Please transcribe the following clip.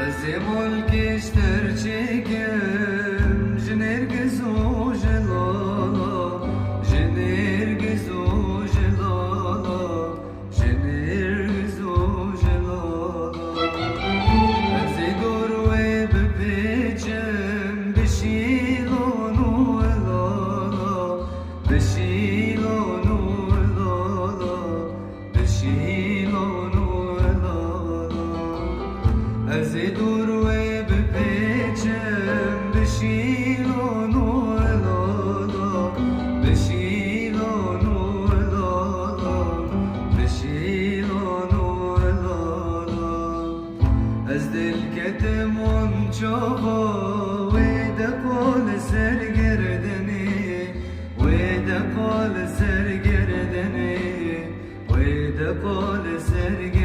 زمال کشتر چکم جنرگز و جلالا جنرگز و جلالا جنرگز و جلالا از دور و بپیچم بشیلان و لالا بشیلان و لالا بشیلان و لالا از دور و بپیچم بشیلان و لالا بشیلان و لالا بشیلان و لالا از دل کتمان چاوا و دقال سرگردنی و دقال سرگردنی و دقال سرگردنی